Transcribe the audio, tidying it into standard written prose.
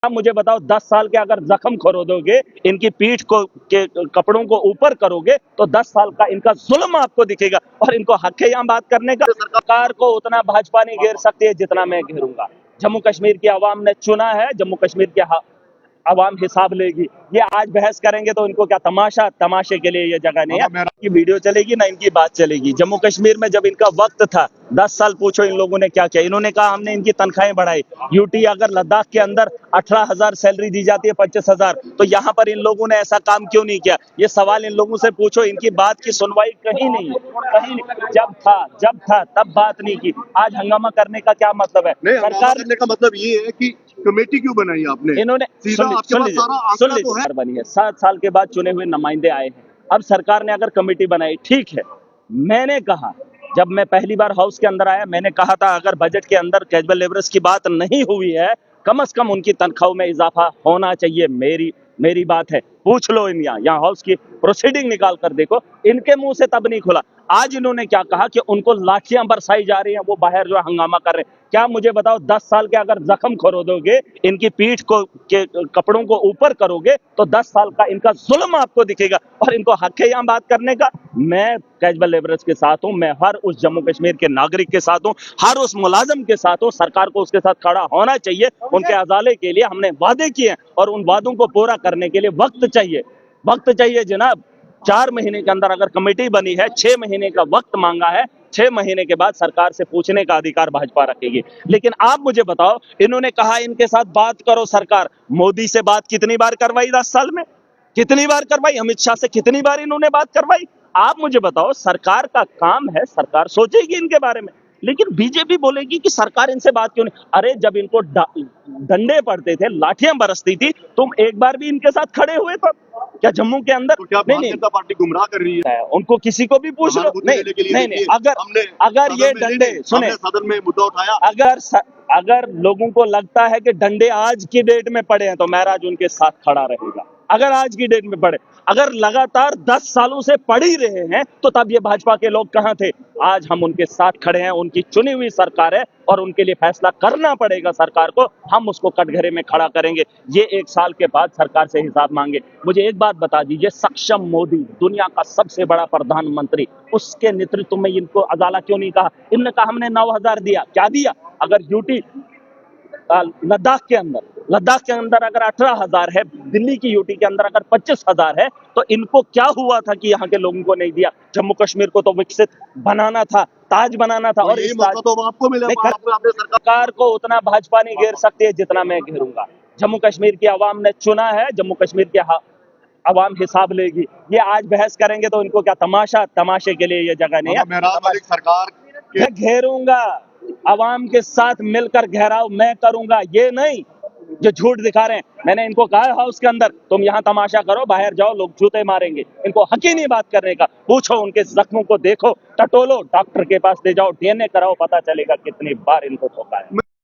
आप मुझे बताओ 10 साल के अगर जख्म खोदोगे, इनकी पीठ को के कपड़ों को ऊपर करोगे तो 10 साल का इनका जुल्म आपको दिखेगा और इनको हक है यहाँ बात करने का। सरकार को उतना भाजपा नहीं घेर सकती है जितना मैं घेरूंगा। जम्मू कश्मीर की आवाम ने चुना है, जम्मू कश्मीर के आवाम हिसाब लेगी। ये आज बहस करेंगे तो इनको क्या तमाशे के लिए ये जगह नहीं है कि वीडियो चलेगी ना इनकी बात चलेगी। जम्मू कश्मीर में जब इनका वक्त था 10 साल पूछो इन लोगों ने क्या किया। इन्होंने कहा हमने इनकी तनख्वाहें बढ़ाई। यूटी अगर लद्दाख के अंदर 18,000 सैलरी दी जाती है 25,000, तो यहाँ पर इन लोगों ने ऐसा काम क्यों नहीं किया? ये सवाल इन लोगों से पूछो। इनकी बात की सुनवाई कहीं नहीं है, कहीं नहीं। जब था तब बात नहीं की। आज हंगामा करने का क्या मतलब है? सरकार करने का मतलब ये है कि कमेटी क्यों बनाई आपने? इन्होंने सुन लीजिए बनी है, 7 साल के बाद चुने हुए नुमाइंदे आए हैं। अब सरकार ने अगर कमेटी बनाई, ठीक है। मैंने कहा जब मैं पहली बार हाउस के अंदर आया, मैंने कहा था अगर बजट के अंदर कैजुअल लेबरर्स की बात नहीं हुई है, कम से कम उनकी तनख्वाहों में इजाफा होना चाहिए। मेरी बात है, पूछ लो इन यहाँ हाउस की प्रोसीडिंग निकाल कर देखो, इनके मुंह से तब नहीं खुला। आज इन्होंने क्या कहा कि उनको लाठियां बरसाई जा रही हैं, वो बाहर जो है हंगामा कर रहे हैं। क्या मुझे बताओ 10 साल के अगर जख्म खोदोगे, इनकी पीठ को के कपड़ों को ऊपर करोगे तो 10 साल का इनका जुल्म आपको दिखेगा और इनको हक है यहाँ बात करने का। मैं कैजुअल लेबरर्स के साथ हूँ, मैं हर उस जम्मू कश्मीर के नागरिक के साथ हूँ, हर उस मुलाजिम के साथ हूँ। सरकार को उसके साथ खड़ा होना चाहिए। उनके अजाले के लिए हमने वादे किए और उन वादों को पूरा करने के लिए वक्त चाहिए जनाब। 4 महीने के अंदर अगर कमेटी बनी है, 6 महीने का वक्त मांगा है, 6 महीने के बाद सरकार से पूछने का अधिकार भाजपा रखेगी। लेकिन आप मुझे बताओ, इन्होंने कहा इनके साथ बात करो सरकार। मोदी से बात कितनी बार करवाई 10 साल में? कितनी बार करवाई? अमित शाह से कितनी बार इन्होंने बात करवाई? आप मुझे बताओ, सरकार का काम है, सरकार सोचेगी इनके बारे में। लेकिन बीजेपी बोलेगी कि सरकार इनसे बात क्यों नहीं। अरे जब इनको डंडे पड़ते थे, लाठियां बरसती थी, तुम एक बार भी इनके साथ खड़े हुए तो क्या जम्मू के अंदर? तो क्या भारतीय जनता पार्टी गुमराह कर रही है? उनको किसी को भी पूछ लो। नहीं, अगर ये डंडे सुने, सदन में मुद्दा उठाया, अगर लोगों को लगता है कि डंडे आज की डेट में पड़े हैं तो महराज उनके साथ खड़ा रहेगा। अगर आज की डेट में पड़े, अगर लगातार 10 सालों से पड़ ही रहे हैं तो तब ये भाजपा के लोग कहां थे? आज हम उनके साथ खड़े हैं, उनकी चुनी हुई सरकार है और उनके लिए फैसला करना पड़ेगा सरकार को। हम उसको कटघरे में खड़ा करेंगे। ये 1 साल के बाद सरकार से हिसाब मांगे। मुझे एक बात बता दीजिए, सक्षम मोदी, दुनिया का सबसे बड़ा प्रधानमंत्री, उसके नेतृत्व में इनको अदाला क्यों नहीं कहा? इनने कहा हमने 9,000 दिया। क्या दिया? अगर यूटी लद्दाख के अंदर अगर 18,000 है, दिल्ली की यूटी के अंदर अगर 25,000 है, तो इनको क्या हुआ था कि यहाँ के लोगों को नहीं दिया? जम्मू कश्मीर को तो विकसित बनाना था, ताज बनाना था। और इस ताज तो आपको मिलेगा। सरकार को उतना भाजपा नहीं घेर सकती है जितना मैं घेरूंगा। जम्मू कश्मीर की आवाम ने चुना है, जम्मू कश्मीर के आवाम हिसाब लेगी। ये आज बहस करेंगे तो इनको क्या तमाशे के लिए ये जगह नहीं है। सरकार मैं घेरूंगा, आवाम के साथ मिलकर घेराव मैं करूंगा, ये नहीं जो झूठ दिखा रहे हैं। मैंने इनको कहा है हाउस के अंदर, तुम यहाँ तमाशा करो, बाहर जाओ, लोग जूते मारेंगे। इनको हक ही नहीं बात करने का। पूछो, उनके जख्मों को देखो, टटोलो, डॉक्टर के पास ले जाओ, डीएनए कराओ, पता चलेगा कितनी बार इनको ठोका है।